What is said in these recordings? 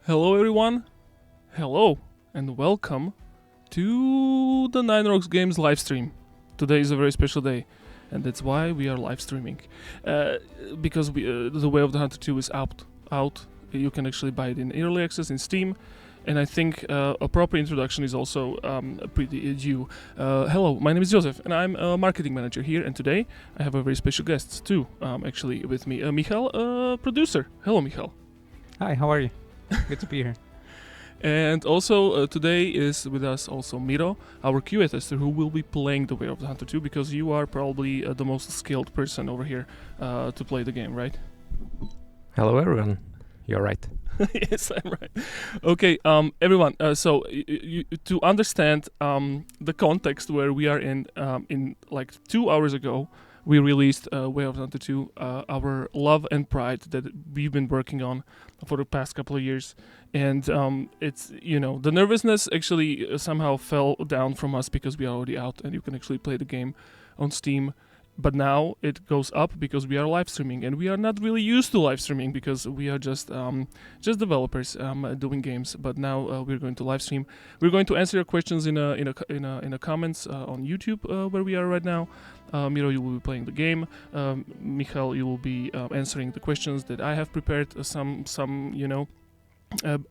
Hello, everyone. Hello, and welcome to the Nine Rocks Games live stream. Today is a very special day, and that's why we are live streaming. Because the Way of the Hunter 2 is out. You can actually buy it in early access in Steam, and I think a proper introduction is also pretty due. Hello, my name is Jozef, and I'm a marketing manager here. And today I have a very special guest too, actually with me, Michal, producer. Hello, Michal. Hi, how are you? Good to be here. And also today is with us also Miro, our QA tester, who will be playing The Way of the Hunter 2, because you are probably the most skilled person over here to play the game, right? Hello everyone, you're right. Yes, I'm right. Okay, everyone, so to understand the context where we are in like 2 hours ago, we released Way of the Hunter 2, our love and pride that we've been working on for the past couple of years. And it's, the nervousness actually somehow fell down from us because we are already out and you can actually play the game on Steam. But now it goes up because we are live streaming, and we are not really used to live streaming because we are just developers doing games. But now we're going to live stream. We're going to answer your questions in a comments on YouTube where we are right now. Miro, you will be playing the game. Michal, you will be answering the questions that I have prepared. Some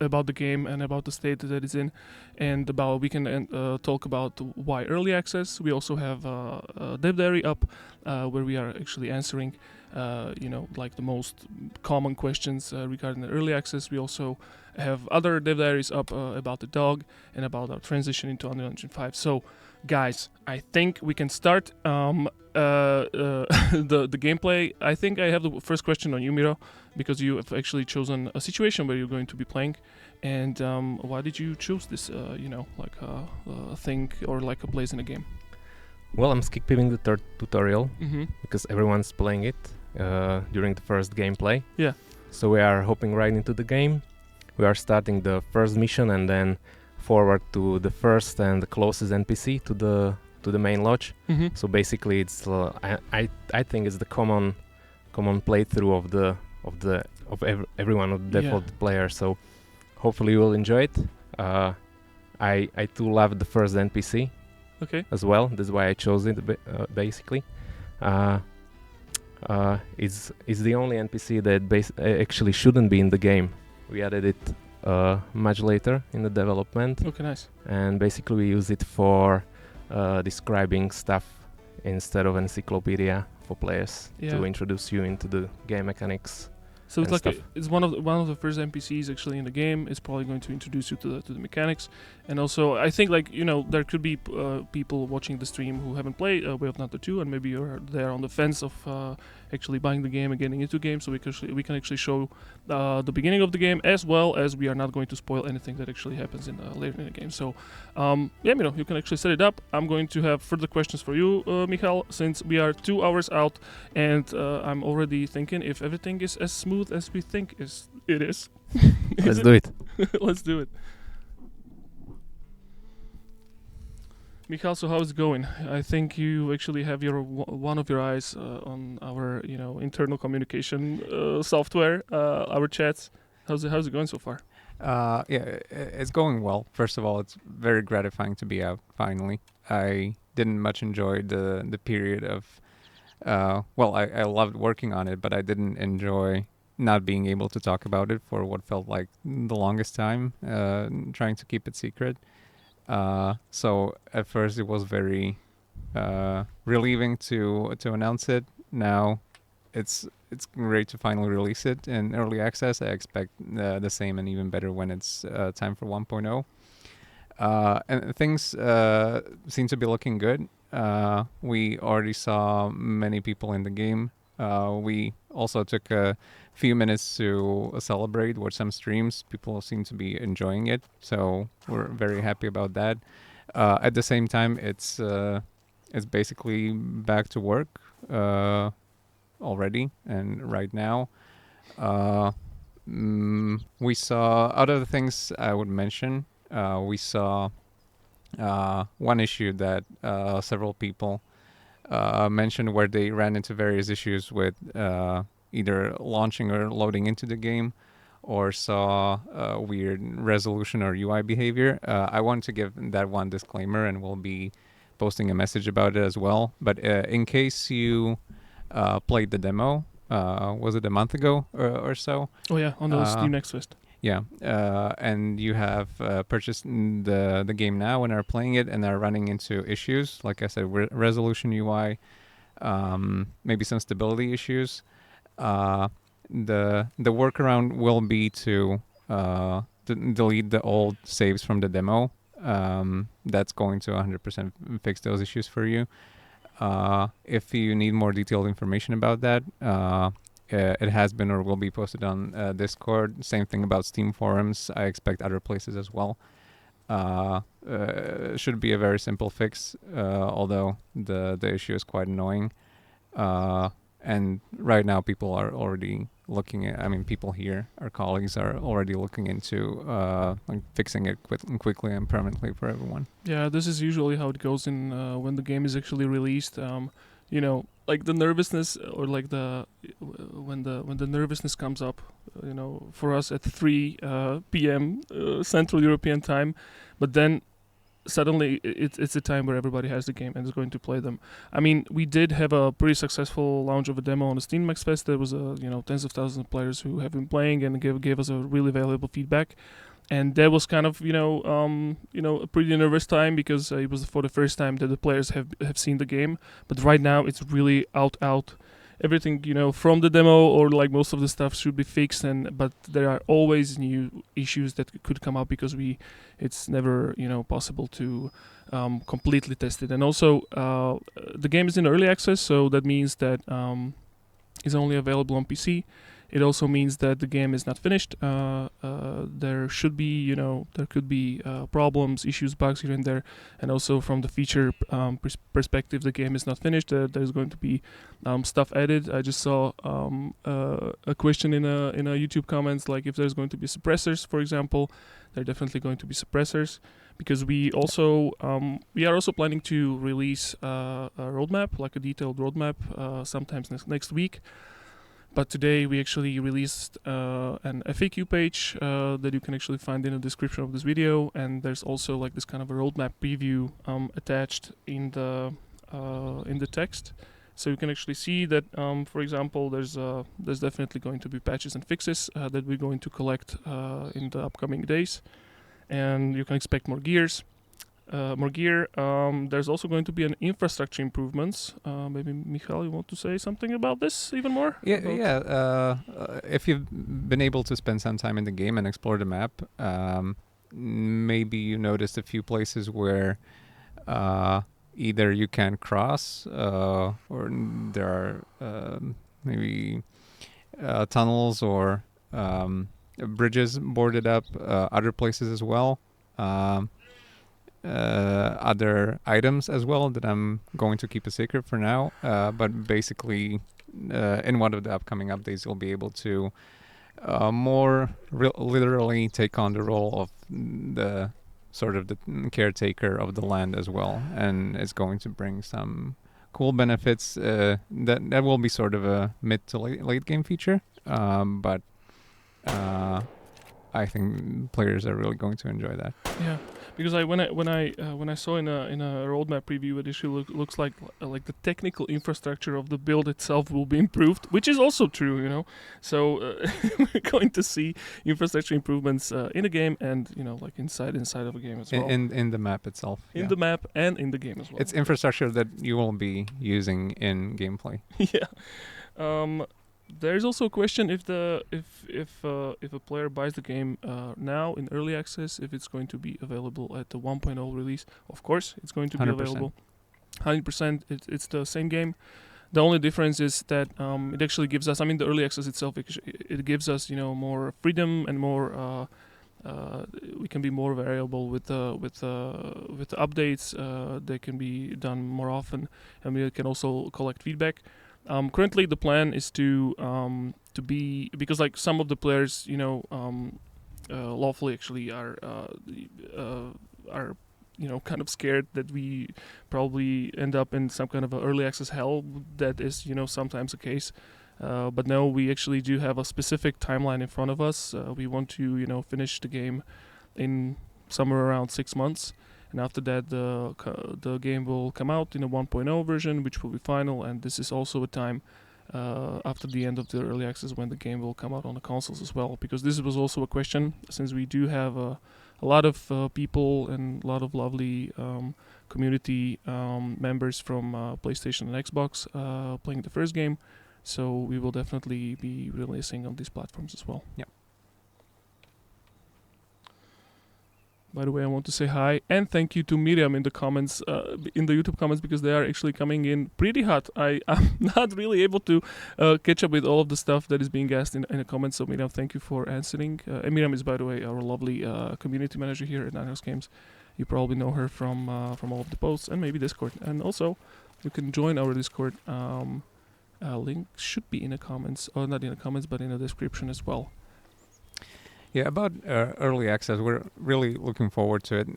about the game and about the state that it's in, and about we can talk about why early access. We also have a dev diary up where we are actually answering like the most common questions regarding the early access. We also have other dev diaries up about the dog and about our transition into Unreal Engine 5. So guys, I think we can start the gameplay. I think I have the first question on you, Miro, because you have actually chosen a situation where you're going to be playing. And why did you choose this, like a thing or like a place in a game? Well, I'm skipping the third tutorial Mm-hmm. because everyone's playing it during the first gameplay. Yeah. So we are hopping right into the game. We are starting the first mission and then forward to the first and the closest NPC to the main lodge. Mm-hmm. So basically, it's I think it's the common playthrough of everyone of the default player. So hopefully you will enjoy it. I too love the first NPC. Okay. As well. That's why I chose it. Basically, it's the only NPC that actually shouldn't be in the game. We added it much later in the development. Okay, nice. And basically we use it for describing stuff instead of an encyclopedia for players to introduce you into the game mechanics. So it's like it's one of the first NPCs actually in the game. It's probably going to introduce you to the mechanics, and also I think there could be people watching the stream who haven't played Way of the Hunter 2, and maybe you're there on the fence of actually buying the game and getting into the game. So we can actually show the beginning of the game, as well as we are not going to spoil anything that actually happens in later in the game. So you can actually set it up. I'm going to have further questions for you, Michal, since we are 2 hours out, and I'm already thinking if everything is as smooth as we think it is. Let's do it. Let's do it. Michal, so how's it going? I think you actually have one of your eyes on our internal communication software, our chats. How's it going so far? It's going well. First of all, it's very gratifying to be out finally. I didn't much enjoy the period of I loved working on it, but I didn't enjoy not being able to talk about it for what felt like the longest time, trying to keep it secret. So at first it was very relieving to announce it. Now it's great to finally release it in early access. I expect the same and even better when it's time for 1.0. And things seem to be looking good. We already saw many people in the game. We also took a few minutes to celebrate with some streams. People seem to be enjoying it, so we're very happy about that. At the same time, it's basically back to work already, and right now we saw other things I would mention. We saw one issue that several people mentioned where they ran into various issues with either launching or loading into the game, or saw a weird resolution or UI behavior, I want to give that one disclaimer, and we'll be posting a message about it as well. But in case you played the demo, was it a month ago or so? Oh yeah, on the Steam Next Fest. Yeah, and you have purchased the game now and are playing it and are running into issues. Like I said, resolution UI, maybe some stability issues. The workaround will be to delete the old saves from the demo. That's going to 100% fix those issues for you. If you need more detailed information about that, it has been or will be posted on Discord. Same thing about Steam forums. I expect other places as well. Should be a very simple fix, although the issue is quite annoying. And right now people are already looking at, people here, our colleagues are already looking into like fixing it quickly and permanently for everyone. Yeah, this is usually how it goes in when the game is actually released. Like the nervousness, or like when the nervousness comes up, for us at 3 p.m. Central European time, but then suddenly it's a time where everybody has the game and is going to play them. We did have a pretty successful launch of a demo on the Steam Next Fest. There was tens of thousands of players who have been playing and gave us a really valuable feedback. And that was kind of a pretty nervous time, because it was for the first time that the players have seen the game. But right now it's really out. Everything from the demo, or like most of the stuff, should be fixed. But there are always new issues that could come up, because it's never possible to completely test it. And also the game is in early access, so that means that it's only available on PC. It also means that the game is not finished. There could be problems, issues, bugs here and there, and also from the feature perspective, the game is not finished. There's going to be stuff added. I just saw a question in a YouTube comments, like if there's going to be suppressors, for example. There are definitely going to be suppressors, because we are also planning to release a roadmap, like a detailed roadmap, sometimes next week. But today we actually released an FAQ page that you can actually find in the description of this video, and there's also like this kind of a roadmap preview attached in the text, so you can actually see that, for example, there's definitely going to be patches and fixes that we're going to collect in the upcoming days, and you can expect more gear. There's also going to be an infrastructure improvements. Maybe Michal, you want to say something about this even more? If you've been able to spend some time in the game and explore the map, maybe you noticed a few places where either you can cross, or there are maybe tunnels or bridges boarded up, other places as well. Other items as well that I'm going to keep a secret for now, but basically in one of the upcoming updates you'll be able to more literally take on the role of the sort of the caretaker of the land as well, and it's going to bring some cool benefits that will be sort of a mid to late game feature, but I think players are really going to enjoy that. Yeah, because when I saw in a roadmap preview, it actually looks like the technical infrastructure of the build itself will be improved, which is also true, So we're going to see infrastructure improvements in the game, and like inside of a game as well. In the map itself. In the map and in the game as well. It's infrastructure that you will be using in gameplay. Yeah. There's also a question if a player buys the game now in early access, if it's going to be available at the 1.0 release. Of course, it's going to be 100%. Available. 100%. It's the same game. The only difference is that it actually gives us. The early access itself, it gives us more freedom and more. We can be more variable with the updates. They can be done more often, and we can also collect feedback. Currently, the plan is to be, because like some of the players, lawfully actually are kind of scared that we probably end up in some kind of a early access hell. That is sometimes the case, But no, we actually do have a specific timeline in front of us. We want to finish the game in somewhere around 6 months, and after that the game will come out in a 1.0 version, which will be final. And this is also a time after the end of the early access when the game will come out on the consoles as well, because this was also a question, since we do have a lot of people and a lot of lovely community members from PlayStation and Xbox playing the first game. So we will definitely be releasing on these platforms as well. Yep. By the way, I want to say hi and thank you to Miriam in the comments, in the YouTube comments, because they are actually coming in pretty hot. I'm not really able to catch up with all of the stuff that is being asked in the comments. So Miriam, thank you for answering. And Miriam is, by the way, our lovely community manager here at Niners Games. You probably know her from all of the posts and maybe Discord. And also, you can join our Discord. Link should be in the comments, or not in the comments, but in the description as well. Yeah, about early access, we're really looking forward to it.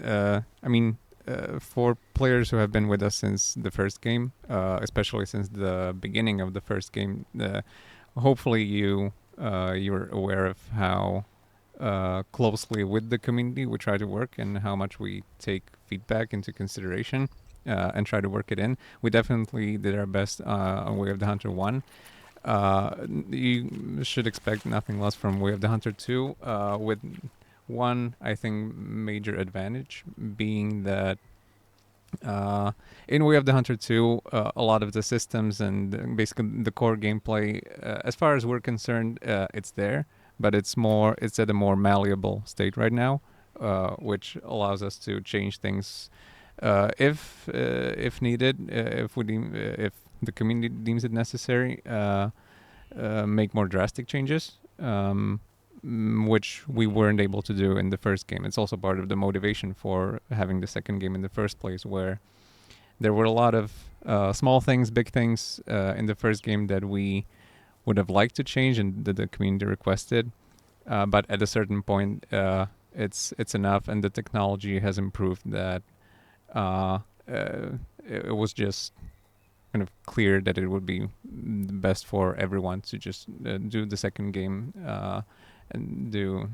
For players who have been with us since the first game, especially since the beginning of the first game, hopefully you're aware of how closely with the community we try to work and how much we take feedback into consideration and try to work it in. We definitely did our best on Way of the Hunter 1. You should expect nothing less from Way of the Hunter 2, with one, I think, major advantage being that in Way of the Hunter 2, a lot of the systems and basically the core gameplay, as far as we're concerned, it's there, but it's at a more malleable state right now, which allows us to change things if needed, if the community deems it necessary, make more drastic changes, which we weren't able to do in the first game. It's also part of the motivation for having the second game in the first place, where there were a lot of small things, big things in the first game that we would have liked to change and that the community requested. But at a certain point, it's enough, and the technology has improved that it was just kind of clear that it would be best for everyone to just do the second game and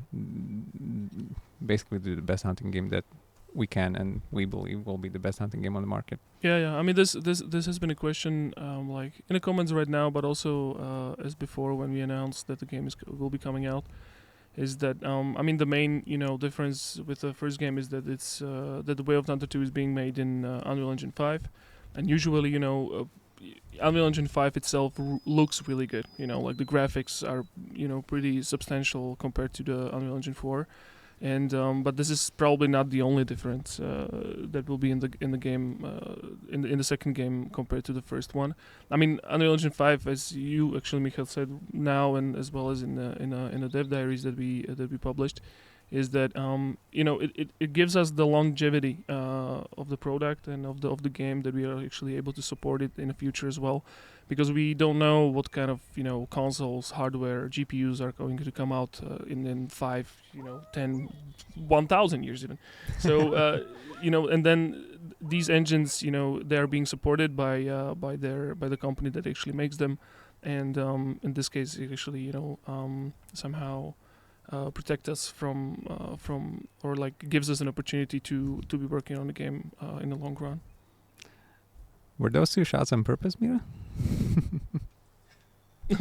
basically do the best hunting game that we can, and we believe will be the best hunting game on the market. Yeah. I mean, this has been a question like in the comments right now, but also as before when we announced that the game will be coming out. Is that the main difference with the first game is that it's that the Way of the Hunter 2 is being made in Unreal Engine 5, and usually Unreal Engine 5 itself looks really good. Like the graphics are pretty substantial compared to the Unreal Engine 4, and but this is probably not the only difference that will be in the game in the second game compared to the first one. I mean, Unreal Engine 5, as you actually, Michal, said now, and as well as in the dev diaries that we published, is that it gives us the longevity of the product and of the game, that we are actually able to support it in the future as well, because we don't know what kind of consoles, hardware, GPUs are going to come out in 5, 10, 1,000 years even. So and then these engines, they are being supported by the company that actually makes them, and in this case it actually somehow protect us from or like gives us an opportunity to be working on the game in the long run. Were those 2 shots on purpose, Mira?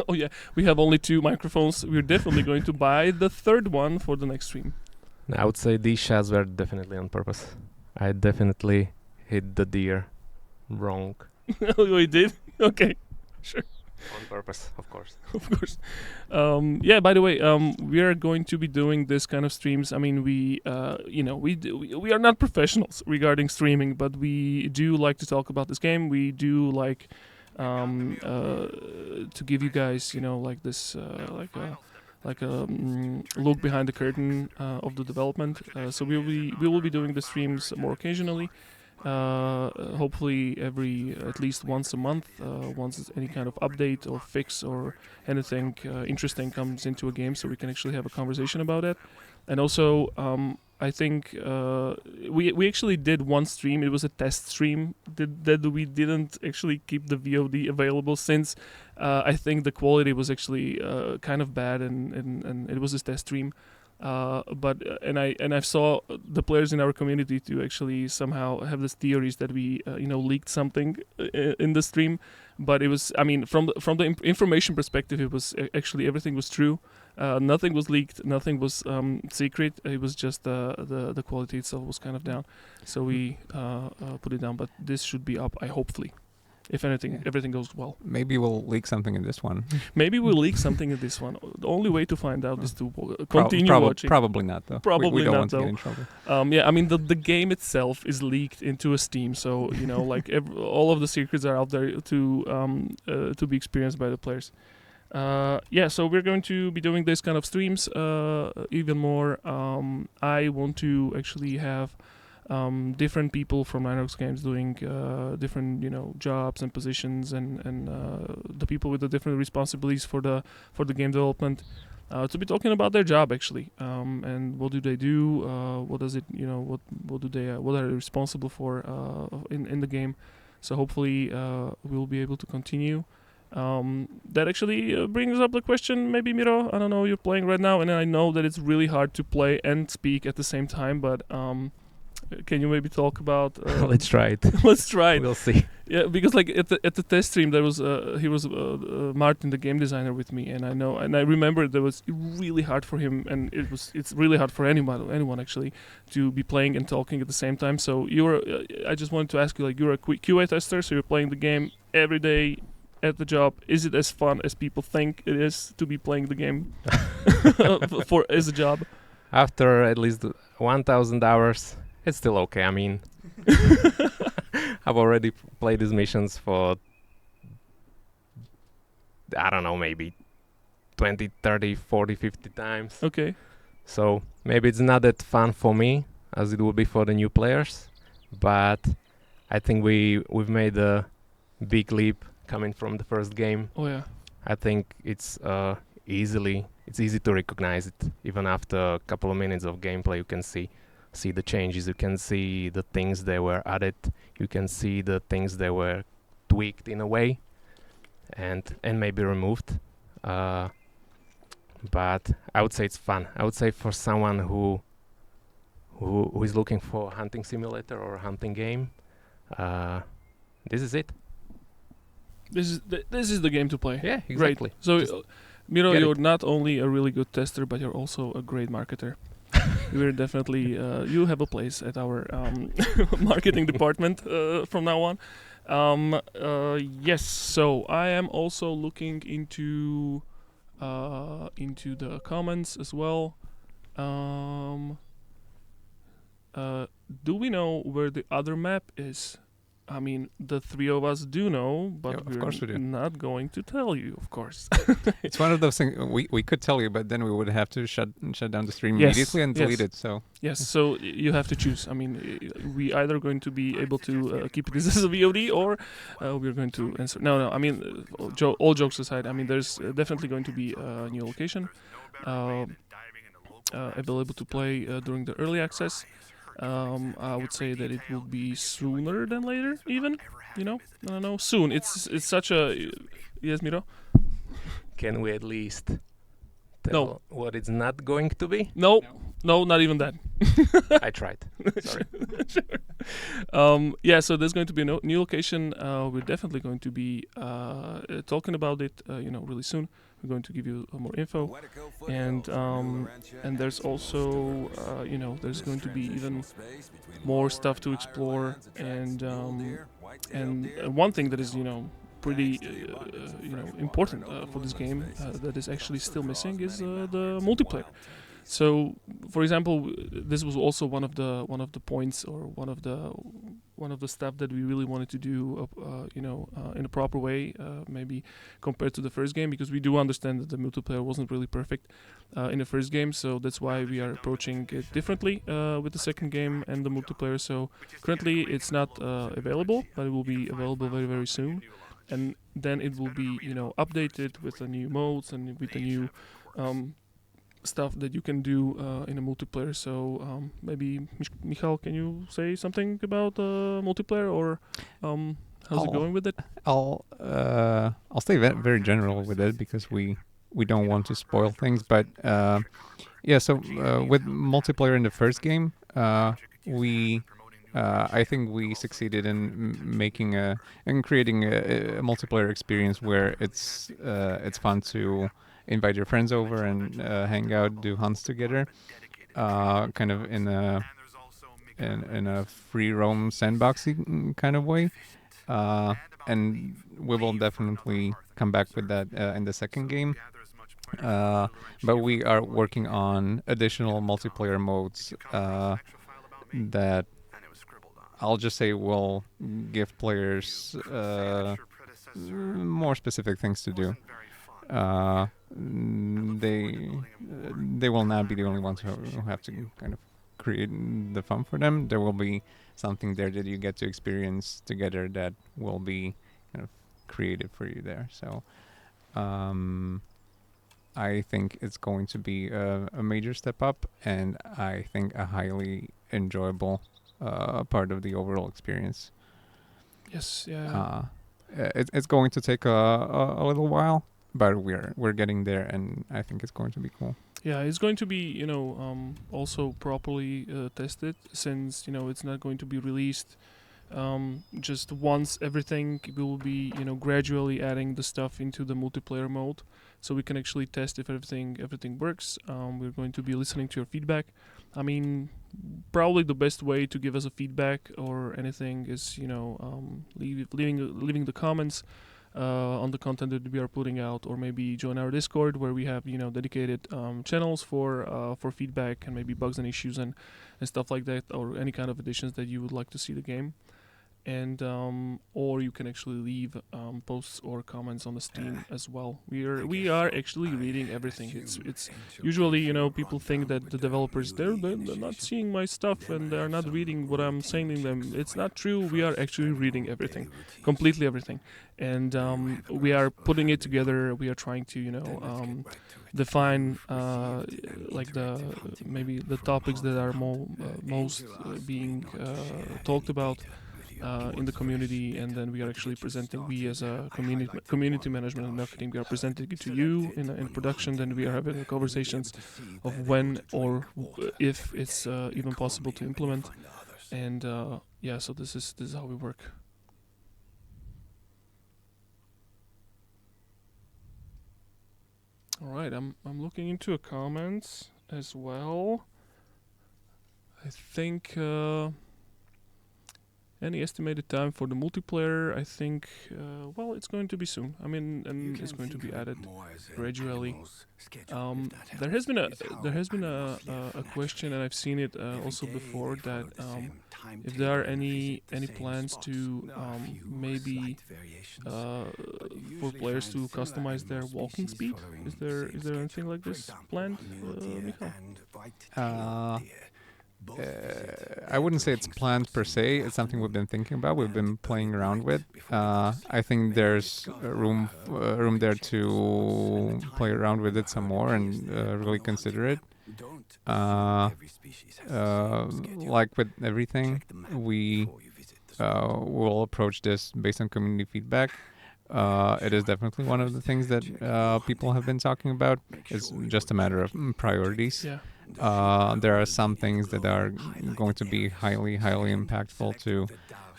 Oh yeah, we have only 2 microphones. We're definitely going to buy the third one for the next stream. I would say these shots were definitely on purpose. I definitely hit the deer wrong. Oh, you did? Okay, sure. On purpose, of course. Of course. Yeah, by the way, we are going to be doing this kind of streams. I mean, we are not professionals regarding streaming, but we do like to talk about this game. We do like to give you guys, like this, like a look behind the curtain of the development. So we will be doing the streams more occasionally. Hopefully at least once a month, once any kind of update or fix or anything interesting comes into a game, so we can actually have a conversation about it. And also, I think we actually did one stream. It was a test stream that we didn't actually keep the VOD available since I think the quality was actually kind of bad and it was a test stream. I saw the players in our community to actually somehow have this theories that we leaked something in the stream, but it was, I mean, from the information perspective, it was actually everything was true. Nothing was leaked, nothing was secret. It was just the quality itself was kind of down, so we put it down. But this should be up, I hopefully. If anything, everything goes well. Maybe we'll leak something in this one. Maybe we'll leak something in this one. The only way to find out is to continue watching. Probably not, though. Probably we don't not, want though. to get in trouble. Yeah, I mean, the game itself is leaked into a Steam, so like all of the secrets are out there to be experienced by the players. So we're going to be doing this kind of streams even more. I want to actually have different people from NRG Games doing different jobs and positions and the people with the different responsibilities for the game development to be talking about their job actually, and what do they do, what does it what are they responsible for in the game. So hopefully we'll be able to continue. That actually brings up the question, maybe Miro, I don't know, you're playing right now, and I know that it's really hard to play and speak at the same time, but can you maybe talk about? Let's try it. Let's try it. We'll see. Yeah, because like at the test stream, there was he was Martin, the game designer, with me, and I remember that was really hard for him, and it's really hard for anyone actually to be playing and talking at the same time. So I just wanted to ask you, like, you're a QA tester, so you're playing the game every day at the job. Is it as fun as people think it is to be playing the game as a job? After at least 1,000 hours. It's still okay. I mean, I've already played these missions for, I don't know, maybe 20, 30, 40, 50 times. Okay. So maybe it's not that fun for me as it will be for the new players, but I think we've made a big leap coming from the first game. Oh yeah. I think it's easy to recognize it. Even after a couple of minutes of gameplay, you can see the changes, you can see the things that were added, you can see the things that were tweaked in a way and maybe removed, but I would say it's fun. I would say for someone who is looking for a hunting simulator or a hunting game, this is it. This is the game to play. Yeah, exactly. Great. So Miro, you're not only a really good tester, but you're also a great marketer. We're definitely you have a place at our marketing department from now on. Yes, so I am also looking into the comments as well. Do we know where the other map is? I mean, the three of us do know, but we're not going to tell you, of course. It's one of those things we could tell you, but then we would have to shut down the stream immediately and delete it. So yes, so you have to choose. I mean, we either going to be able to keep this as a VOD, or we're going to answer. No. I mean, all jokes aside, I mean, there's definitely going to be a new location available to play during the early access. I would say that it will be sooner than later, even. I don't know. Soon. It's such a yes, Miro. Can we at least tell what it's not going to be? No, not even that. I tried. Sorry. Sure. So there's going to be a new location. We're definitely going to be talking about it. Really soon. We're going to give you more info, and there's also there's going to be even more stuff to explore, and one thing that is pretty important for this game that is actually still missing is the multiplayer. So, for example, this was also one of the points, or one of the stuff that we really wanted to do, in a proper way, maybe compared to the first game, because we do understand that the multiplayer wasn't really perfect in the first game. So that's why we are approaching it differently with the second game and the multiplayer. So currently it's not available, but it will be available very, very soon, and then it will be updated with the new modes and with the new stuff that you can do in a multiplayer. So maybe Michal, can you say something about multiplayer, or how's it going with it? I'll stay very general with it because we don't want to spoil things. But yeah, so with multiplayer in the first game, we I think we succeeded in making and creating a multiplayer experience where it's fun to invite your friends over and hang out, do hunts together, kind of in a free roam sandboxy kind of way. And we will definitely come back with that in the second game. But we are working on additional multiplayer modes that I'll just say will give players more specific things to do. They will not be the only ones who have to kind of create the fun for them. There will be something there that you get to experience together that will be kind of created for you there. So I think it's going to be a major step up, and I think a highly enjoyable part of the overall experience. Yes, yeah. It's going to take a little while, but we're getting there, and I think it's going to be cool. Yeah, it's going to be also properly tested, since it's not going to be released just once. Everything will be gradually adding the stuff into the multiplayer mode, so we can actually test if everything works. We're going to be listening to your feedback. I mean, probably the best way to give us a feedback or anything is leaving the comments on the content that we are putting out, or maybe join our Discord, where we have dedicated channels for feedback and maybe bugs and issues and stuff like that, or any kind of additions that you would like to see the game. And or you can actually leave posts or comments on the Steam as well. We are actually reading everything. It's usually people think that the developers they're not seeing my stuff and they're not reading what I'm sending them. It's not true. We are actually reading everything, completely everything, and we are putting it together. We are trying to define like maybe the topics that are most being talked about in the community, and then we are actually presenting. We as a community management and marketing, we are presenting it to you in production. Then we are having conversations of when or if it's even possible to implement. And yeah, so this is how we work. All right, I'm looking into a comments as well. I think. Any estimated time for the multiplayer? I think, well, it's going to be soon. I mean, and it's going to be added gradually. There has been a question, and I've seen it also before, that if there are any plans to maybe for players to customize their walking speed. Is there anything like this planned, Michal? I wouldn't say it's planned per se. It's something we've been thinking about. We've been playing around with. I think there's room there to play around with it some more and really consider it. Like with everything, we will approach this based on community feedback. It is definitely one of the things that people have been talking about. It's just a matter of priorities. Yeah. There are some things that are going to be highly impactful to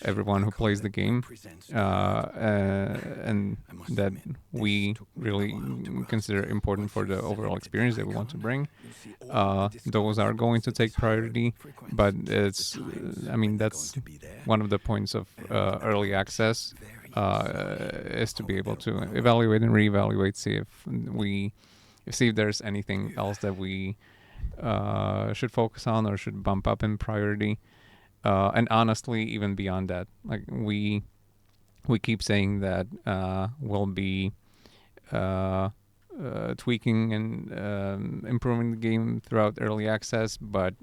everyone who plays the game, and that we really consider important for the overall experience that we want to bring. Those are going to take priority, but that's one of the points of early access, is to be able to evaluate and reevaluate, see if there's anything else that we should focus on or should bump up in priority. And honestly, even beyond that, like we keep saying that we'll be tweaking and improving the game throughout early access, but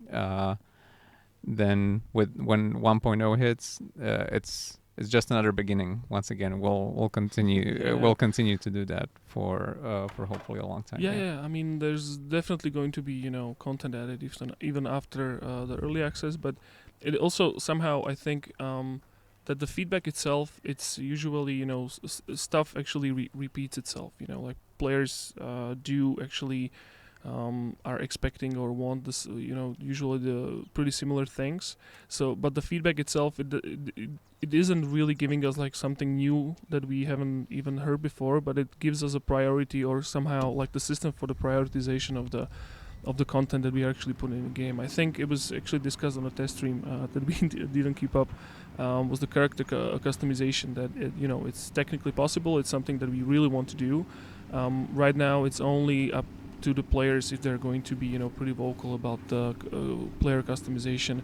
then when 1.0 hits, it's it's just another beginning. Once again, we'll continue we'll continue to do that for hopefully a long time. I mean, there's definitely going to be content added even after the early access, but it also somehow I think that the feedback itself, it's usually stuff actually repeats itself. Like players do actually are expecting or want this, usually the pretty similar things. So, but the feedback itself, it isn't really giving us like something new that we haven't even heard before, but it gives us a priority or somehow like the system for the prioritization of the content that we actually put in the game. I think it was actually discussed on a test stream that we didn't keep up. Was the character customization that it's technically possible. It's something that we really want to do. Right now, it's only up to the players if they're going to be pretty vocal about the player customization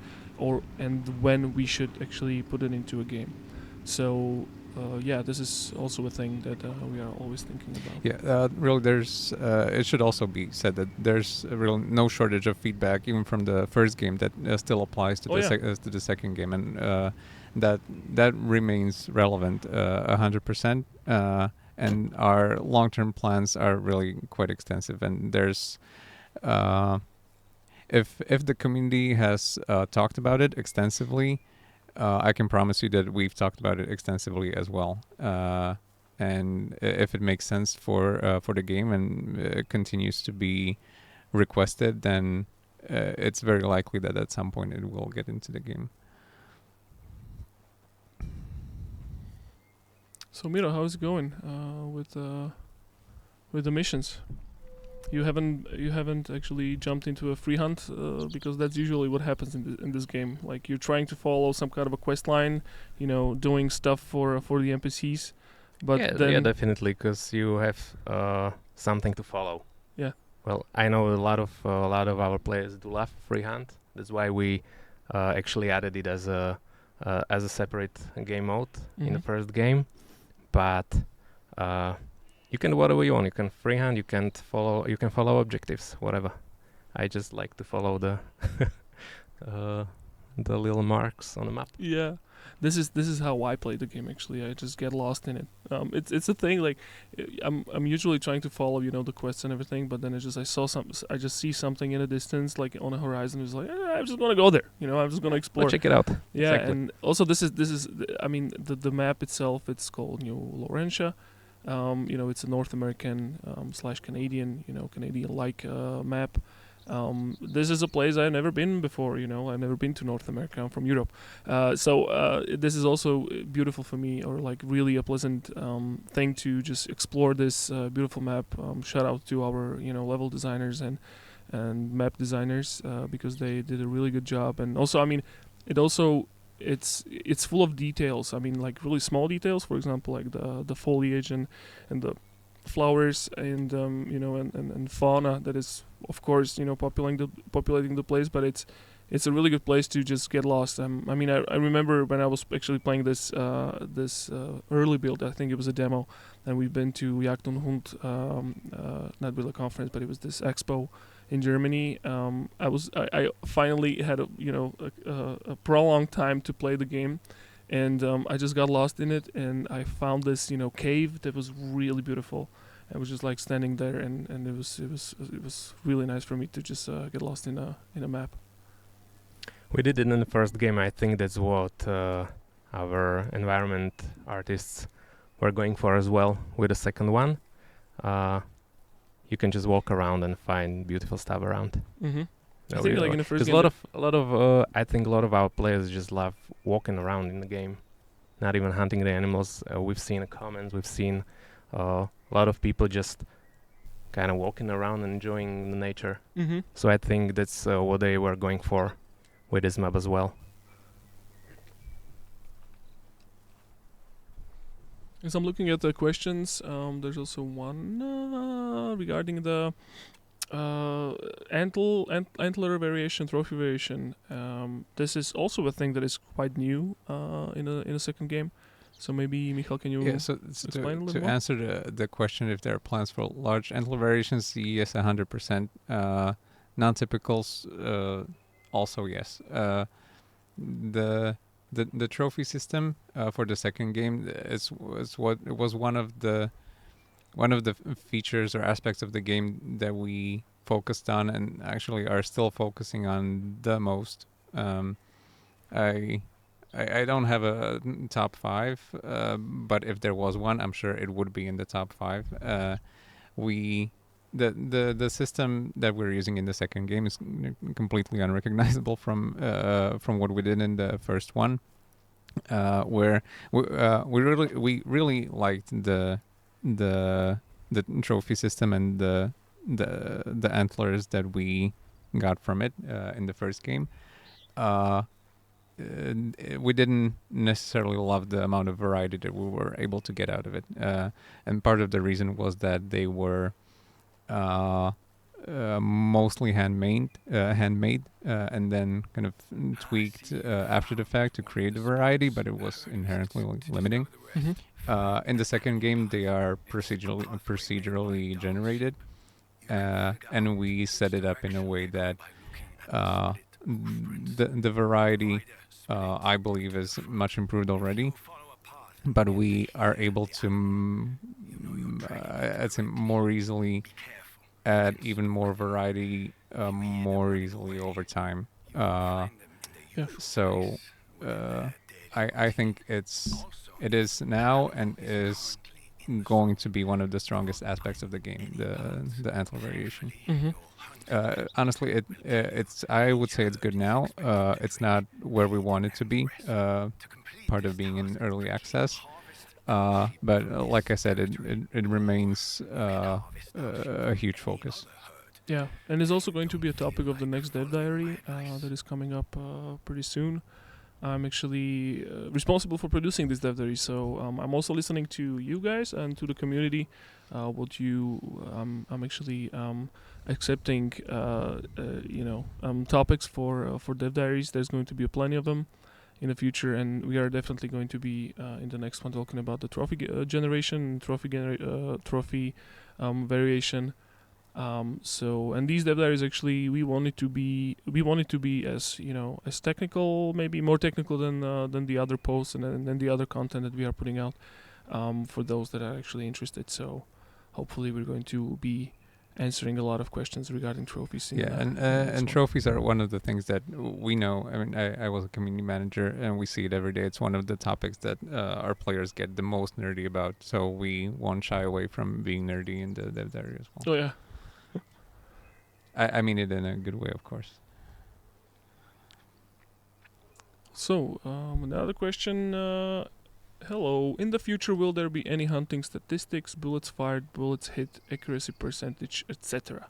and when we should actually put it into a game. So this is also a thing that we are always thinking about. Really, there's it should also be said that there's really no shortage of feedback even from the first game that still applies to to the second game, and that remains relevant 100%. And our long-term plans are really quite extensive, and there's if the community has talked about it extensively, I can promise you that we've talked about it extensively as well. And if it makes sense for the game and it continues to be requested, then it's very likely that at some point it will get into the game. So Miro, how's it going with the missions? You haven't actually jumped into a free hunt because that's usually what happens in this game. Like you're trying to follow some kind of a quest line, doing stuff for the NPCs. But then definitely, because you have something to follow. Yeah. Well, I know a lot of our players do love free hunt. That's why we actually added it as a separate game mode in the first game. But you can do whatever you want. You can freehand. You can follow objectives, whatever. I just like to follow the the little marks on the map. Yeah, this is how I play the game. Actually, I just get lost in it. It's a thing. Like I'm usually trying to follow the quests and everything, but then I just see something in the distance, like on a horizon. It's like I'm just gonna go there. I'm just gonna explore. Check it out. Yeah, exactly. and also this is I mean the map itself. It's called Laurentia. It's a North American / Canadian Canadian-like map. This is a place I've never been before. I've never been to North America. I'm from Europe, so this is also beautiful for me, or like really a pleasant thing to just explore this beautiful map. Shout out to our level designers and map designers because they did a really good job. And also, I mean, it's full of details. I mean, like really small details. For example, like the foliage and the flowers and and fauna that is of course populating the place. But it's a really good place to just get lost. I mean, I remember when I was actually playing this early build. I think it was a demo, and we've been to Jagd und Hund, not really a conference, but it was this expo in Germany. I finally had a prolonged time to play the game, and I just got lost in it, and I found this cave that was really beautiful. I was just like standing there, and it was really nice for me to just get lost in a map. We did it in the first game. I think that's what our environment artists were going for as well with the second one. You can just walk around and find beautiful stuff around. Mm-hmm. I think like in the first game, I think a lot of our players just love walking around in the game, not even hunting the animals. We've seen the comments. We've seen a lot of people just kind of walking around and enjoying the nature. Mm-hmm. So I think that's what they were going for with this map as well. As I'm looking at the questions, there's also one regarding the antler variation, trophy variation. This is also a thing that is quite new in a second game. So maybe Michal, can you explain a little to more? answer the question if there are plans for large antler variations? Yes, 100%. Non-typicals also yes. The the trophy system for the second game was one of the features or aspects of the game that we focused on and actually are still focusing on the most. I don't have a top 5, but if there was one, I'm sure it would be in the top 5. The system that we're using in the second game is completely unrecognizable from what we did in the first one, where we really liked the trophy system and the antlers that we got from it in the first game. We didn't necessarily love the amount of variety that we were able to get out of it, and part of the reason was that they were mostly handmade, and then kind of tweaked after the fact to create the variety, but it was inherently limiting. Mm-hmm. In the second game, they are procedurally generated, and we set it up in a way that the variety, I believe, is much improved already. But we are able to, I'd say, more easily add even more variety more easily over time. So I think it is now and is going to be one of the strongest aspects of the game, the antler variation. Mm-hmm. Honestly, it's I would say it's good now. It's not where we want it to be. Part of being in early access. But like I said, it remains a huge focus. Yeah, and it's also going to be a topic of the next dev diary that is coming up pretty soon. I'm actually responsible for producing this dev diary, so I'm also listening to you guys and to the community. What you, I'm actually accepting, topics for dev diaries. There's going to be plenty of them in the future, and we are definitely going to be in the next one talking about the trophy generation, trophy variation. And these dev diaries actually we want it to be as as technical, maybe more technical than the other posts and then the other content that we are putting out for those that are actually interested. So hopefully we're going to be answering a lot of questions regarding trophies. And trophies are one of the things that we know. I mean, I was a community manager, and we see it every day. It's one of the topics that our players get the most nerdy about. So we won't shy away from being nerdy in the dev diary as well. Oh yeah. I mean it in a good way, of course. So another question. Hello. In the future, will there be any hunting statistics, bullets fired, bullets hit, accuracy percentage, etc.?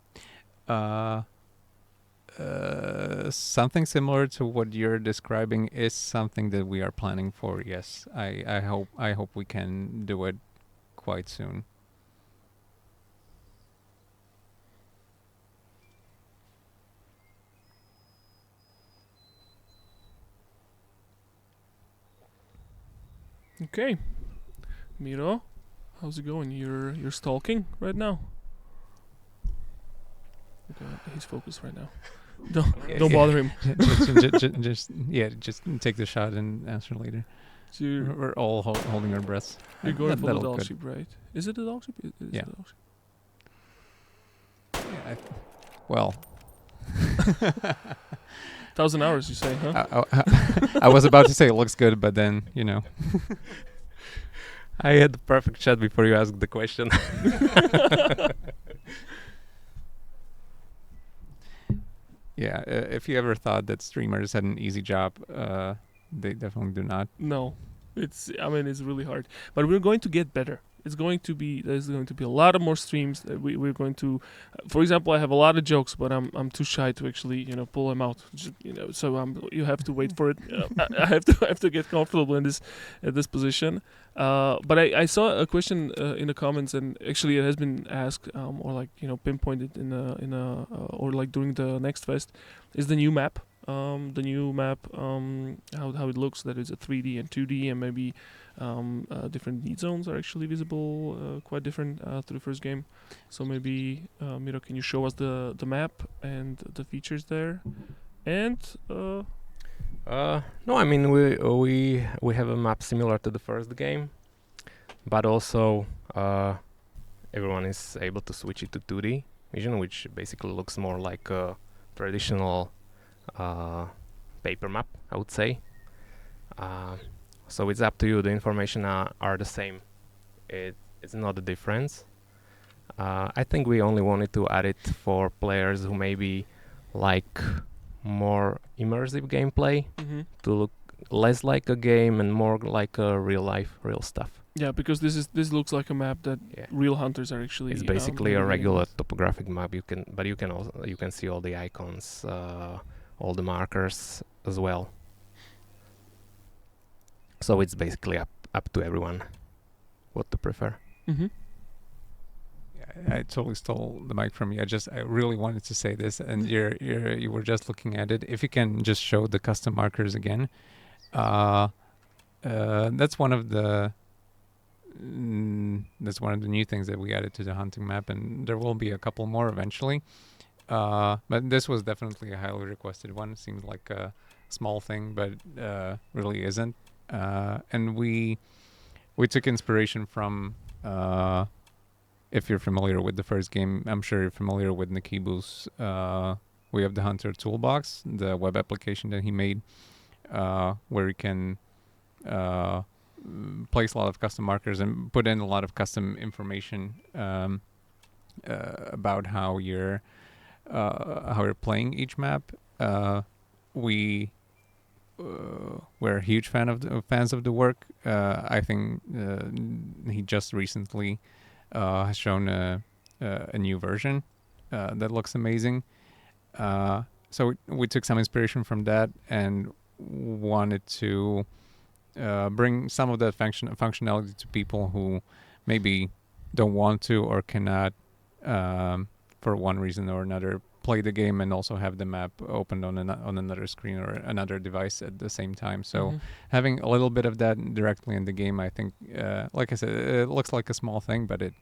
Something similar to what you're describing is something that we are planning for. Yes, I hope we can do it quite soon. Okay, Miro, how's it going? You're stalking right now. Okay, he's focused right now. Don't bother him. just take the shot and answer later. So We're all holding our breaths. you're going for the That'll dog good. sheep, right? Is it the dog sheep? Yeah. The dog sheep? Yeah, well. 1,000 hours, you say, huh? I was about to say it looks good, but then I had the perfect shot before you asked the question. Yeah, if you ever thought that streamers had an easy job, they definitely do not. No, it's really hard, but we're going to get better. There's going to be a lot of more streams that we're going to. For example, I have a lot of jokes, but I'm too shy to actually pull them out. So you have to wait for it. I have to get comfortable in this position. But I saw a question in the comments, and actually it has been asked or pinpointed or during the next fest is the new map. The new map, how it looks, that is a 3D and 2D, and maybe different need zones are actually visible, quite different to the first game. So maybe Miro, can you show us the map and the features there? And No, I mean we have a map similar to the first game, but also everyone is able to switch it to 2D vision, which basically looks more like a traditional paper map, I would say. So it's up to you. The information are the same. It's not a difference. I think we only wanted to add it for players who maybe like more immersive gameplay, to look less like a game and more like a real stuff. Yeah, because this looks like a map that real hunters are actually. It's basically a regular topographic map. You can see all the icons, all the markers as well. So it's basically up to everyone what to prefer. Mm-hmm. I totally stole the mic from you. I really wanted to say this, and you were just looking at it. If you can just show the custom markers again, that's one of the new things that we added to the hunting map, and there will be a couple more eventually. But this was definitely a highly requested one. It seems like a small thing, but really isn't. And we took inspiration from. If you're familiar with the first game, I'm sure you're familiar with Nikibu's We Have the Hunter Toolbox, the web application that he made, where you can place a lot of custom markers and put in a lot of custom information about how you're playing each map. We're a huge fans of the work. I think he just recently has shown a new version that looks amazing. So we took some inspiration from that and wanted to bring some of that functionality to people who maybe don't want to or cannot, for one reason or another, play the game and also have the map opened on another screen or another device at the same time. So having a little bit of that directly in the game, I think, like I said, it looks like a small thing, but it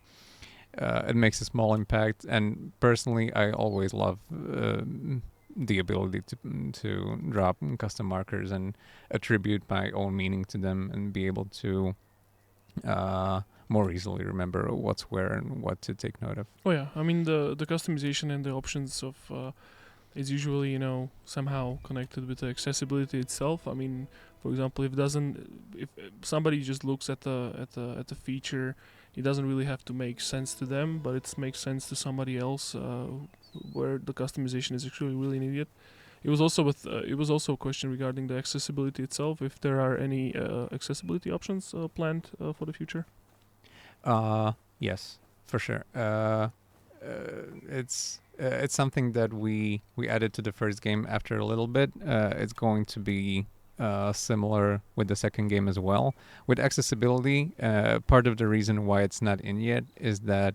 makes a small impact. And personally, I always love the ability to drop custom markers and attribute my own meaning to them and be able to more easily remember what's where and what to take note of. Oh yeah, I mean the customization and the options of is usually somehow connected with the accessibility itself. I mean, for example, if somebody just looks at the feature, it doesn't really have to make sense to them, but it makes sense to somebody else where the customization is actually really needed. It was also a question regarding the accessibility itself. If there are any accessibility options planned for the future. Yes, for sure. It's something that we added to the first game after a little bit. It's going to be similar with the second game as well. With accessibility, part of the reason why it's not in yet is that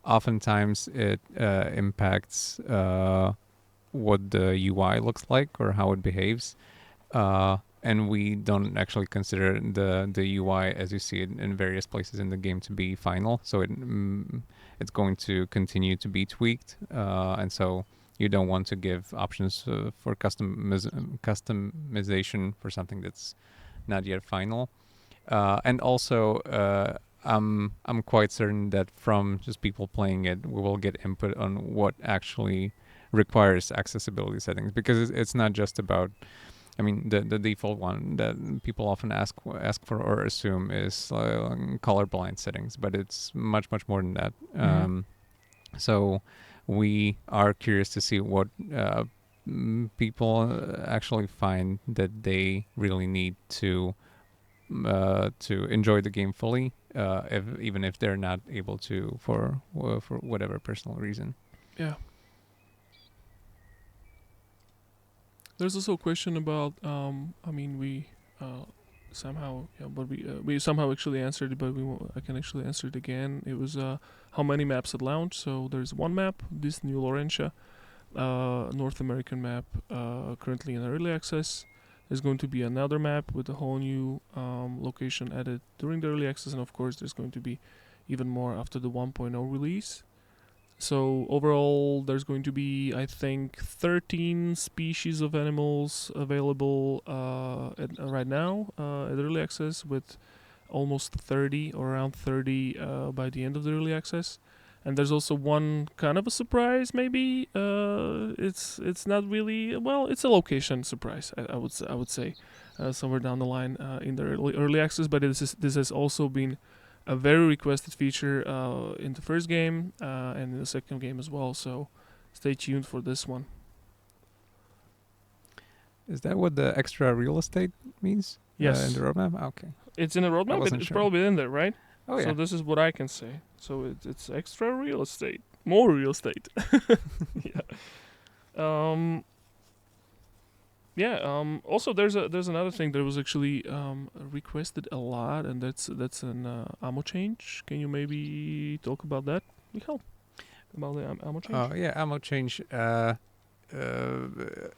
oftentimes it impacts what the UI looks like or how it behaves. And we don't actually consider the UI as you see it in various places in the game to be final. So it's going to continue to be tweaked. And so you don't want to give options for customization for something that's not yet final. And also, I'm quite certain that from just people playing it, we will get input on what actually requires accessibility settings, because it's not just about. I mean, the default one that people often ask for or assume is colorblind settings, but it's much more than that. So we are curious to see what people actually find that they really need to enjoy the game fully, even if they're not able to for whatever personal reason. Yeah. There's also a question about, I mean, we somehow, but we somehow actually answered it, but I can actually answer it again. It was how many maps at launch. So there's one map, this new Laurentia, North American map, currently in early access. There's going to be another map with a whole new location added during the early access, and of course there's going to be even more after the 1.0 release. So overall, there's going to be, I think, 13 species of animals available right now at early access, with almost 30 or around 30 by the end of the early access. And there's also one kind of a surprise, maybe. It's not really, well, it's a location surprise. I would say somewhere down the line in the early access. But this has also been a very requested feature in the first game and in the second game as well. So stay tuned for this one. Is that what the extra real estate means? Yes. In the roadmap? Okay. It's in the roadmap. It's probably in there, right? Oh, yeah. So this is what I can say. So it's extra real estate. More real estate. Yeah. Also, there's another thing that was actually requested a lot, and that's an ammo change. Can you maybe talk about that, Michal? About the ammo change? Yeah, ammo change.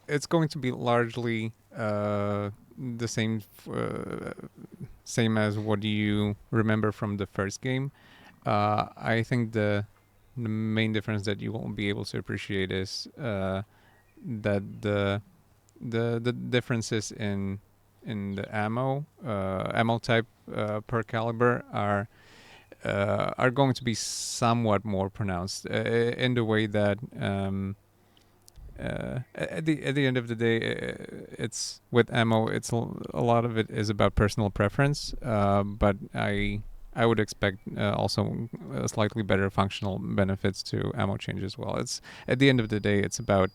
It's going to be largely the same as what you remember from the first game. I think the main difference that you won't be able to appreciate is that the differences in the ammo type per caliber are going to be somewhat more pronounced in the way that at the end of the day, it's with ammo. It's a lot of it is about personal preference, but I would expect also slightly better functional benefits to ammo change as well. It's at the end of the day, it's about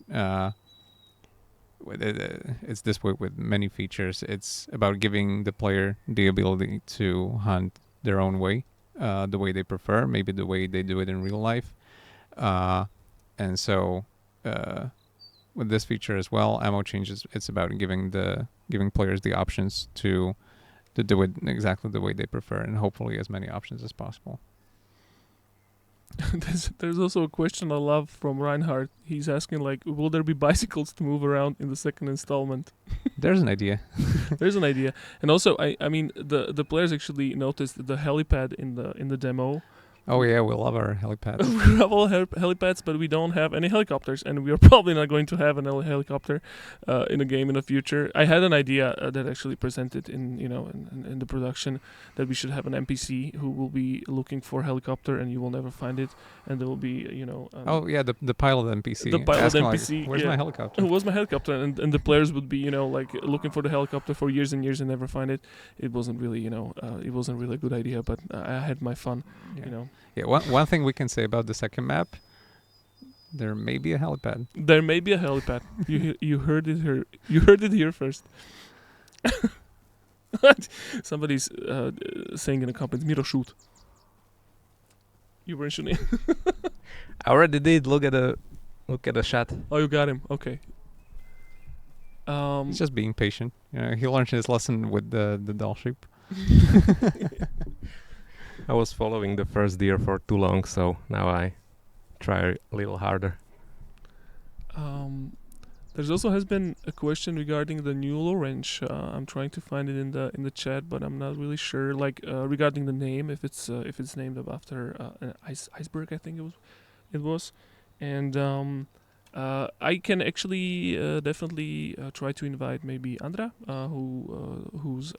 it's this way with many features. It's about giving the player the ability to hunt their own way, the way they prefer, maybe the way they do it in real life, and so. With this feature as well, ammo changes. It's about giving players the options to do it exactly the way they prefer, and hopefully as many options as possible. There's also a question I love from Reinhardt. He's asking, like, will there be bicycles to move around in the second installment? There's an idea. There's an idea, and also I mean the players actually noticed the helipad in the demo. Oh yeah, we love our helipads. We have all helipads, but we don't have any helicopters, and we are probably not going to have an helicopter in a game in the future. I had an idea that actually presented in the production that we should have an NPC who will be looking for helicopter, and you will never find it, and there will be oh yeah, the pilot NPC. The pilot asking, NPC. Like, where's my helicopter? Where's my helicopter? And the players would be like looking for the helicopter for years and years and never find it. It wasn't really it wasn't really a good idea, but I had my fun. Yeah. Yeah, one thing we can say about the second map, there may be a helipad. There may be a helipad. You heard it here. You heard it here first. Somebody's saying in the comments, Miro, shoot. You weren't shooting. I already did. Look at the shot. Oh, you got him. Okay. He's just being patient. He learned his lesson with the doll sheep. I was following the first deer for too long, so now I try a little harder. There's also has been a question regarding the new Laurentia. I'm trying to find it in the chat, but I'm not really sure. Like regarding the name, if it's named after an iceberg, I think it was, and I can actually definitely try to invite maybe Andra, who's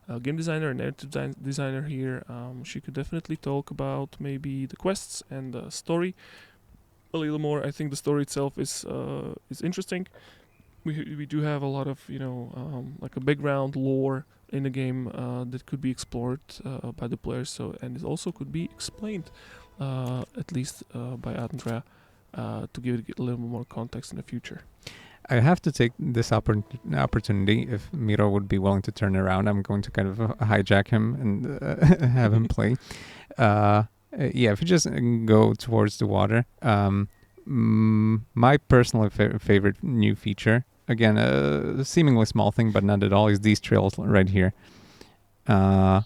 a game designer and narrative designer here. She could definitely talk about maybe the quests and the story a little more. I think the story itself is interesting. We do have a lot of like a background lore in the game that could be explored by the players. And it also could be explained at least by Andra to give it a little more context in the future. I have to take this opportunity. If Miro would be willing to turn around, I'm going to kind of hijack him and have him play. If you just go towards the water, my personal favorite new feature, again, a seemingly small thing, but not at all, is these trails right here. So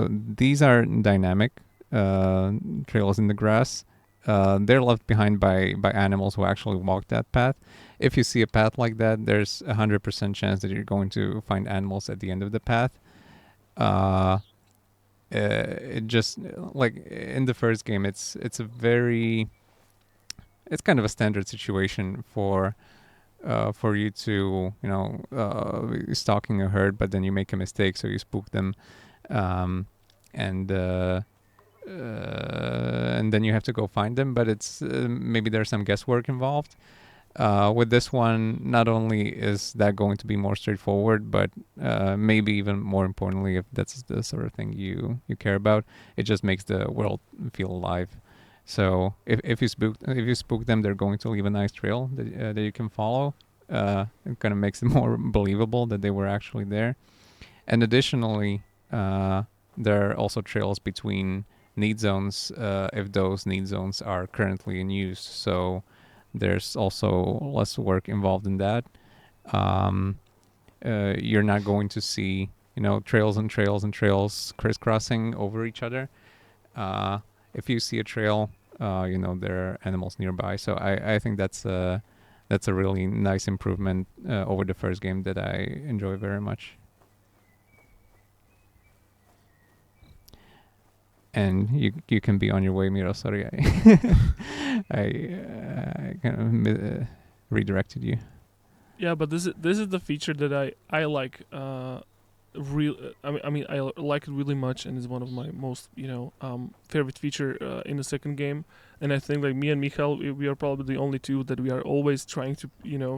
these are dynamic trails in the grass. They're left behind by animals who actually walk that path. If you see a path like that, there's 100% chance that you're going to find animals at the end of the path. it just like in the first game, it's kind of a standard situation for you to stalking a herd, but then you make a mistake, so you spook them, and then you have to go find them. But it's maybe there's some guesswork involved. With this one, not only is that going to be more straightforward, but maybe even more importantly, if that's the sort of thing you care about, it just makes the world feel alive. So if you spook them, they're going to leave a nice trail that you can follow. It kind of makes it more believable that they were actually there. And additionally, there are also trails between need zones if those need zones are currently in use. So there's also less work involved in that. You're not going to see, trails and trails and trails crisscrossing over each other. If you see a trail, there are animals nearby. So I think that's a really nice improvement over the first game that I enjoy very much. And you can be on your way, Miro. Sorry, I kind of redirected you. Yeah, but this is the feature that I like. I like it really much, and it's one of my most favorite feature in the second game. And I think like me and Michal, we are probably the only two that we are always trying to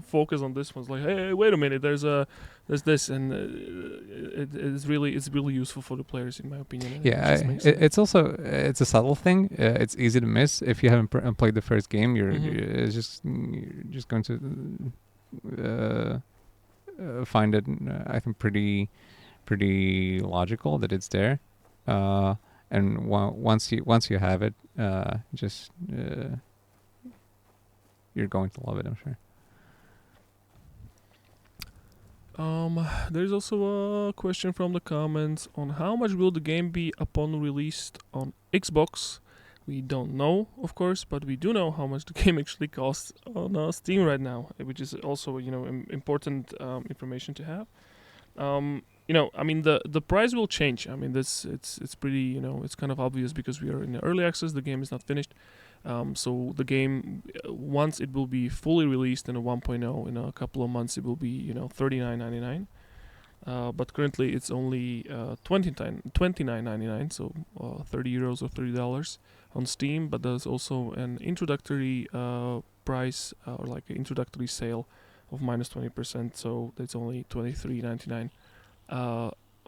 focus on this one. It's like, hey, wait a minute, there's this, and it's really useful for the players in my opinion. Yeah, it's also it's a subtle thing. It's easy to miss if you haven't played the first game. You're just going to find it. I think pretty logical that it's there. And once you have it, you're going to love it, I'm sure. There's also a question from the comments on how much will the game be upon release on Xbox. We don't know, of course, but we do know how much the game actually costs on Steam right now, which is also important information to have. The price will change. I mean, it's pretty, it's kind of obvious because we are in the early access. The game is not finished. So the game, once it will be fully released in a 1.0 in a couple of months, it will be, $39.99. But currently it's only $29.99, so €30 or $30 on Steam. But there's also an introductory price or like an introductory sale of minus 20%. So it's only $23.99.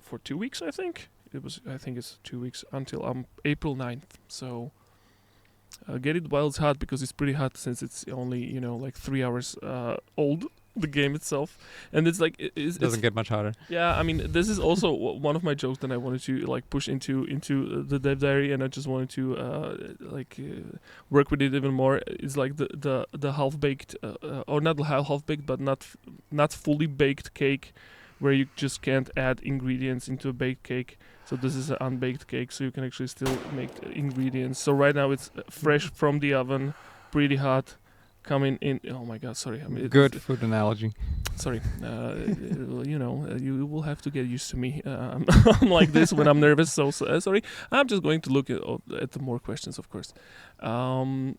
For 2 weeks, I think. I think it's 2 weeks until April 9th. So get it while it's hot, because it's pretty hot since it's only, like 3 hours old, the game itself. And it's like... It doesn't get much hotter. Yeah, I mean, this is also one of my jokes that I wanted to like push into the dev diary, and I just wanted to work with it even more. It's like the half-baked, or not half-baked, but not fully baked cake, where you just can't add ingredients into a baked cake. So this is an unbaked cake, so you can actually still make ingredients. So right now it's fresh from the oven, pretty hot, coming in. Oh my God, sorry. I mean, good food analogy. Sorry, you will have to get used to me. I'm like this when I'm nervous. So sorry. I'm just going to look at the more questions, of course. Yeah.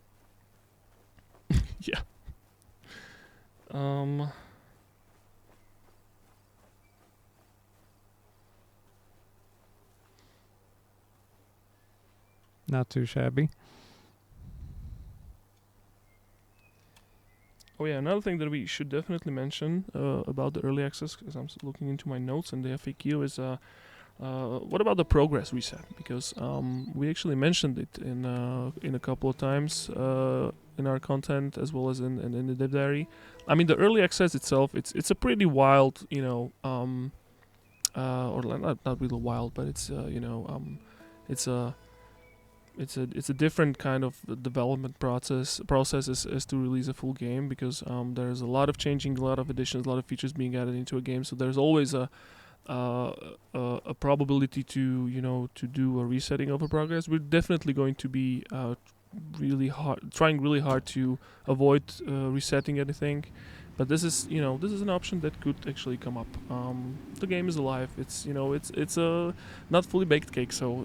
Not too shabby. Oh yeah, another thing that we should definitely mention about the early access, because I'm looking into my notes and the FAQ, is what about the progress reset? Because we actually mentioned it in a couple of times in our content, as well as in the dev diary. I mean, the early access itself, it's a pretty wild, or not really wild, but it's it's a different kind of development process as to release a full game, because there's a lot of changing, a lot of additions, a lot of features being added into a game. So there's always a probability to do a resetting of a progress. We're definitely going to be trying really hard to avoid resetting anything, But this is an option that could actually come up. The game is alive. It's a not fully baked cake. So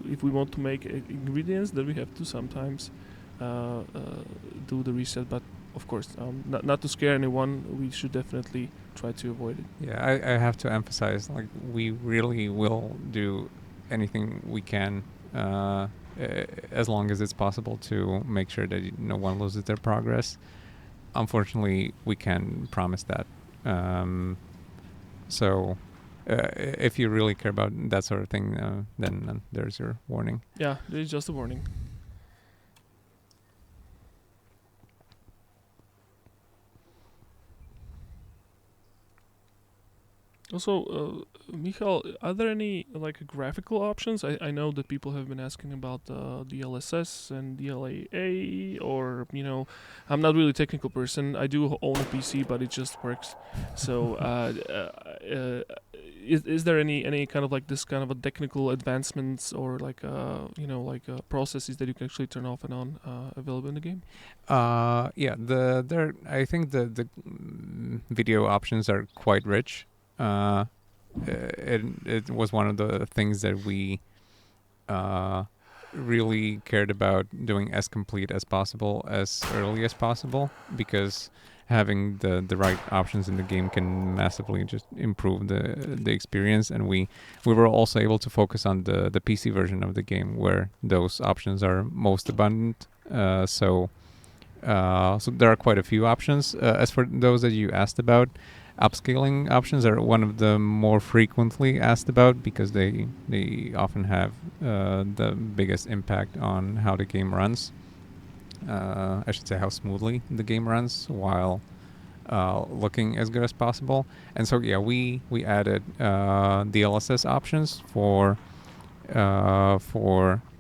if we want to make ingredients, then we have to sometimes do the reset. But of course, not to scare anyone, we should definitely try to avoid it. Yeah, I have to emphasize, like, we really will do anything we can, as long as it's possible, to make sure that no one loses their progress. Unfortunately, we can't promise that. So, if you really care about that sort of thing, then there's your warning. Yeah, it's just a warning. Also, Michal, are there any graphical options? I know that people have been asking about DLSS and DLAA, or I'm not really a technical person. I do own a PC, but it just works. So, is there any kind of this kind of a technical advancements or processes that you can actually turn off and on available in the game? Yeah, I think the video options are quite rich. It was one of the things that we really cared about doing as complete as possible, as early as possible, because having the right options in the game can massively just improve the experience. And we were also able to focus on the PC version of the game, where those options are most abundant. So there are quite a few options. As for those that you asked about, upscaling options are one of the more frequently asked about, because they often have the biggest impact on how the game runs. I should say how smoothly the game runs while looking as good as possible. And so yeah, we added DLSS options for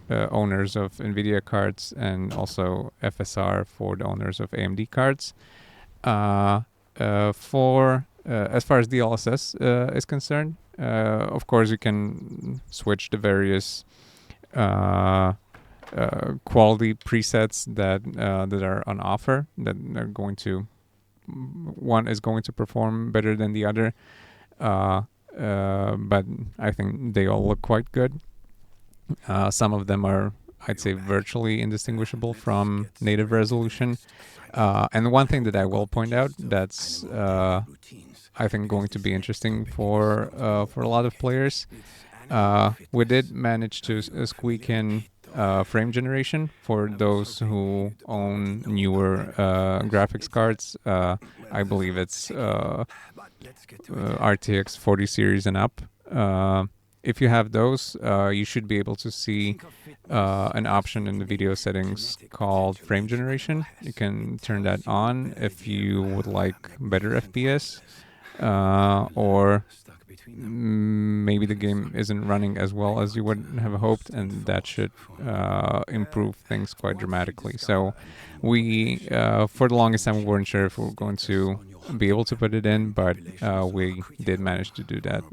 owners of NVIDIA cards, and also FSR for the owners of AMD cards. As far as DLSS is concerned, of course you can switch the various quality presets that are on offer, that are going to, one is going to perform better than the other, but I think they all look quite good. Some of them are, I'd say, virtually indistinguishable from native resolution. And one thing that I will point out that's I think going to be interesting for a lot of players, we did manage to squeak in frame generation for those who own newer graphics cards. I believe it's RTX 40 series and up. If you have those, you should be able to see an option in the video settings called frame generation. You can turn that on if you would like better FPS, or maybe the game isn't running as well as you would have hoped, and that should improve things quite dramatically. So we, for the longest time, we weren't sure if we were going to be able to put it in, but we did manage to do that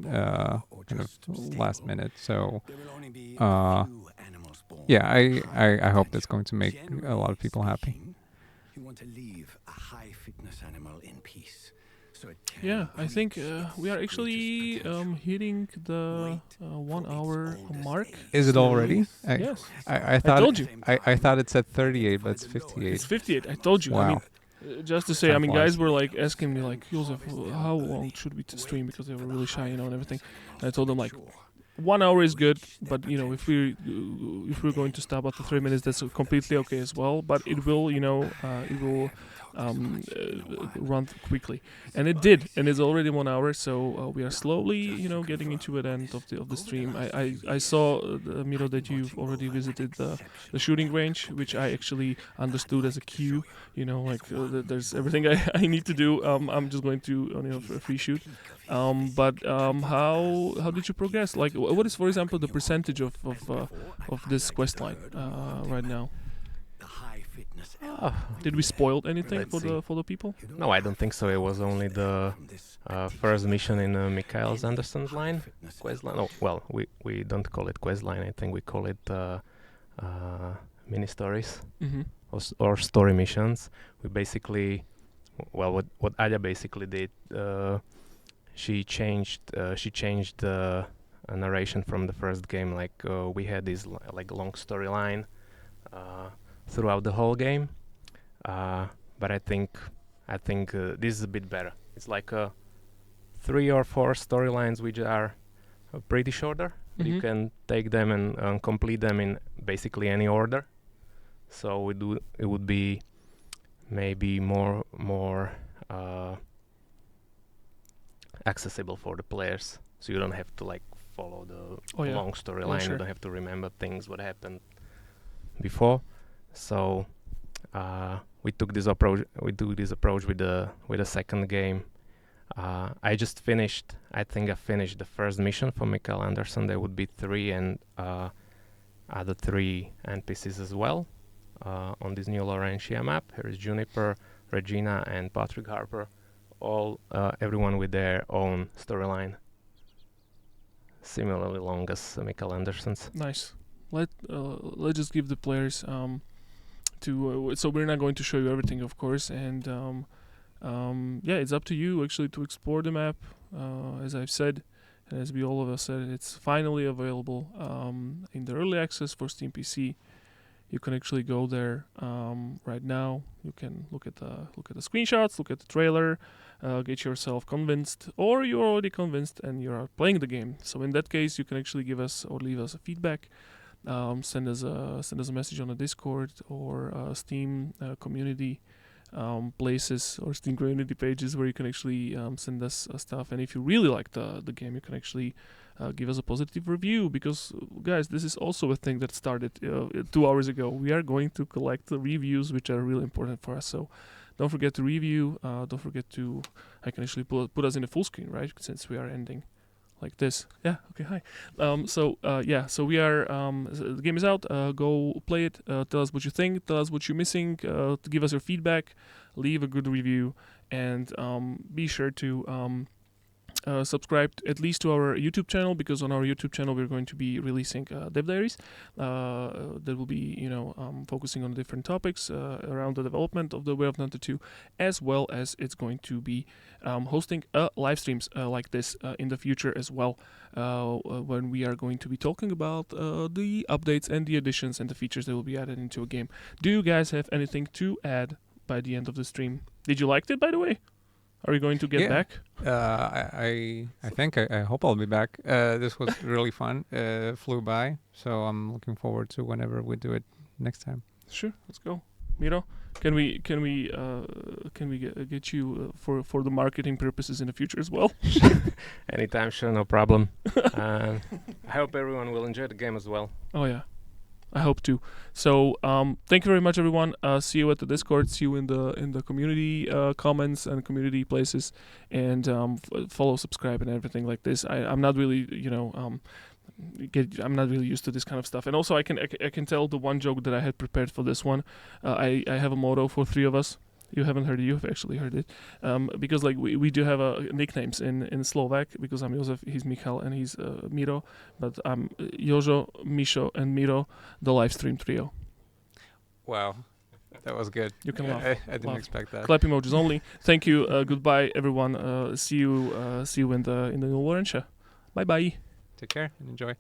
kind of last minute. So yeah, I hope that's going to make a lot of people happy. Yeah, I think we are actually hitting the 1 hour mark. Is it already? Yes. I thought told you. I thought it said 38, but it's 58. It's 58. I told you. Wow. I mean, just to say, Time guys flies. were asking me Jozef, how long should we stream, because they were really shy, and everything. And I told them 1 hour is good, but if we're going to stop after 3 minutes, that's completely okay as well. But it will run quickly, and it did, and it's already 1 hour. So we are slowly getting into the end of the stream. I saw Miro, that you've already visited the shooting range, which I actually understood as a queue. There's everything I need to do. I'm just going to free shoot. But how did you progress? What is, for example, the percentage of this quest line right now? Did we spoil anything for the people? No, I don't think so. It was only the first mission in Michal's Anderson's line, quest line. Oh, well, we don't call it quest line. I think we call it mini stories, Mm-hmm. or story missions. We basically what Aja basically did, she changed the narration from the first game. Like we had this like long storyline throughout the whole game, but I think this is a bit better. It's like 3 or 4 storylines which are pretty shorter. Mm-hmm. You can take them and complete them in basically any order. So it would be maybe more accessible for the players. So you don't have to like follow the long storyline. Sure. You don't have to remember things what happened before. So we took this approach. We do this approach with the second game. I think I finished the first mission for Michal Anderson. There would be 3 and other 3 NPCs as well on this new Laurentia map. Here is Juniper, Regina, and Patrick Harper. All everyone with their own storyline, similarly long as Michal Anderson's. Nice. Let's just give the players to. So we're not going to show you everything, of course, and it's up to you actually to explore the map. As I've said, and as we all of us said, it's finally available in the early access for Steam PC. You can actually go there right now. You can look at the screenshots, look at the trailer, get yourself convinced, or you're already convinced and you're playing the game. So in that case, you can actually give us or leave us a feedback. Send us a message on the Discord or Steam community places or Steam community pages where you can actually send us stuff. And if you really like the game, you can actually give us a positive review, because guys, this is also a thing that started 2 hours ago. We are going to collect the reviews, which are really important for us. So don't forget to review. Don't forget to. I can actually put us in a full screen, right? Since we are ending like this. Yeah. Okay. Hi. So we are. The game is out. Go play it. Tell us what you think. Tell us what you're missing. To give us your feedback. Leave a good review, and be sure to subscribe at least to our YouTube channel, because on our YouTube channel we're going to be releasing dev diaries that will be focusing on different topics around the development of the Way of Hunter 2, as well as it's going to be hosting live streams like this in the future as well, when we are going to be talking about the updates and the additions and the features that will be added into a game. Do you guys have anything to add by the end of the stream? Did you like it, by the way? Are you going to get back? I think I hope I'll be back. This was really fun. Flew by, so I'm looking forward to whenever we do it next time. Sure, let's go. Miro, can we get you for the marketing purposes in the future as well? Anytime, sure, no problem. I hope everyone will enjoy the game as well. Oh yeah, I hope to. So thank you very much, everyone. See you at the Discord. See you in the community comments and community places, and follow, subscribe, and everything like this. I'm not really I'm not really used to this kind of stuff. And also I can tell the one joke that I had prepared for this one. I have a motto for 3 of us. You haven't heard it. You've actually heard it. Because like we do have nicknames in Slovak, because I'm Jozef, he's Michal, and he's Miro. But I'm Jozo, Misho, and Miro, the live stream trio. Wow. That was good. You can laugh. I didn't expect that. Clap emojis only. Thank you. Goodbye, everyone. See you in the new Laurentia. Bye bye. Take care and enjoy.